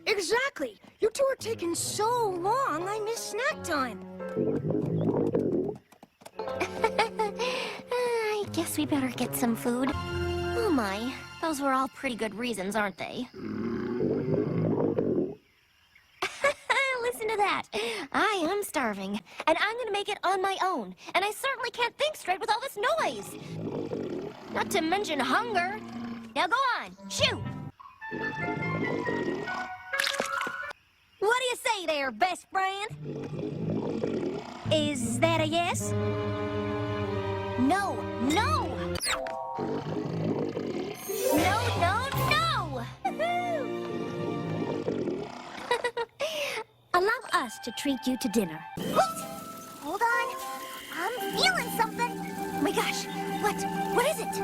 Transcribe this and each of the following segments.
Exactly. You two are taking so long, I miss snack time. I guess we better get some food. Oh my, those were all pretty good reasons, aren't they? Listen to that. I am starving, and I'm gonna make it on my own. And I certainly can't think straight with all this noise. Not to mention hunger. Now go on, shoot. What do you say there, best friend? Is that a yes? No, no! No, no, no! Allow us to treat you to dinner. Wait! Hold on. I'm feeling something. Oh my gosh, what is it?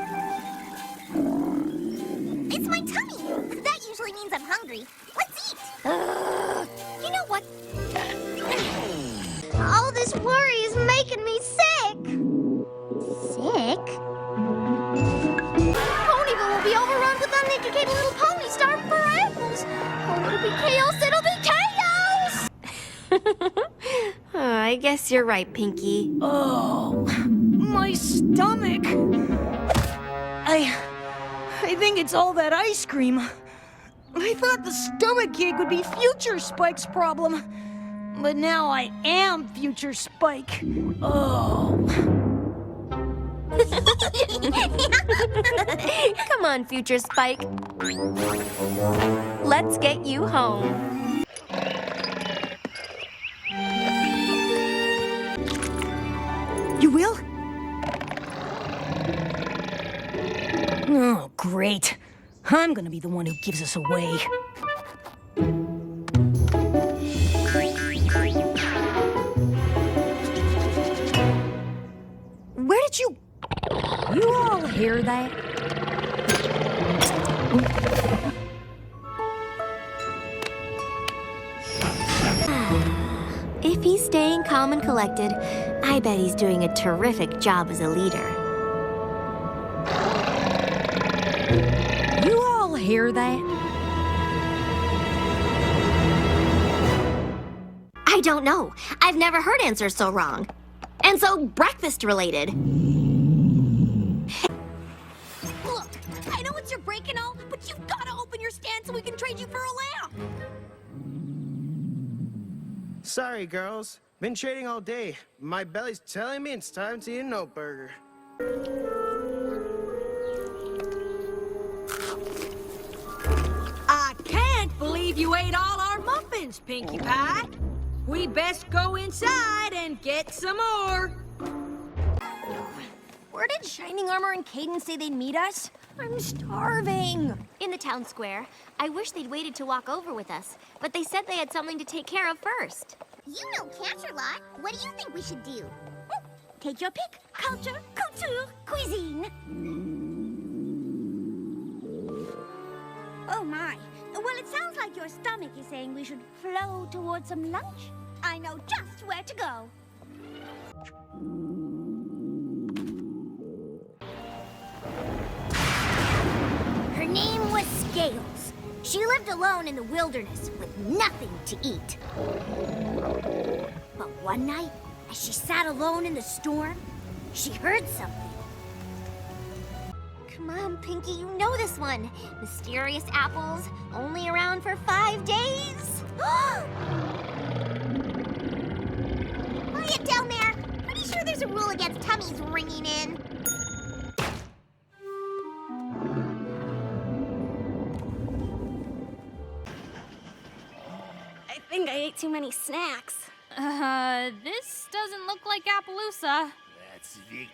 It's my tummy. That usually means I'm hungry. Let's eat. You know what? All this worry is making me sick. Sick? Ponyville will be overrun with uneducated little ponies starving for apples. Oh, it'll be chaos, it'll be chaos! I guess you're right, Pinky. Oh, my stomach. I think it's all that ice cream. I thought the stomach ache would be Future Spike's problem. But now I am Future Spike. Oh. Come on, Future Spike. Let's get you home. You will? Oh, great. I'm gonna be the one who gives us away. Where did you... You all hear that? If he's staying calm and collected, I bet he's doing a terrific job as a leader. You all hear that? I don't know. I've never heard answers so wrong. And so breakfast-related. Look, I know it's your break and all, but you've got to open your stand so we can trade you for a lamp. Sorry, girls. Been trading all day. My belly's telling me it's time to eat a nut burger. I can't believe you ate all our muffins, Pinkie Pie. We best go inside and get some more. Where did Shining Armor and Caden say they'd meet us? I'm starving. In the town square. I wish they'd waited to walk over with us, but they said they had something to take care of first. You know Canterlot. What do you think we should do? Take your pick. Culture, couture, cuisine. Oh my. Well, it sounds like your stomach is saying we should flow towards some lunch. I know just where to go. Her name was Scales. She lived alone in the wilderness with nothing to eat. But one night, as she sat alone in the storm, she heard something. Come on, Pinky, you know this one. Mysterious apples, only around for 5 days. Quiet down there. Pretty sure there's a rule against tummies ringing in. I think I ate too many snacks. This doesn't look like Appaloosa. That's Vic.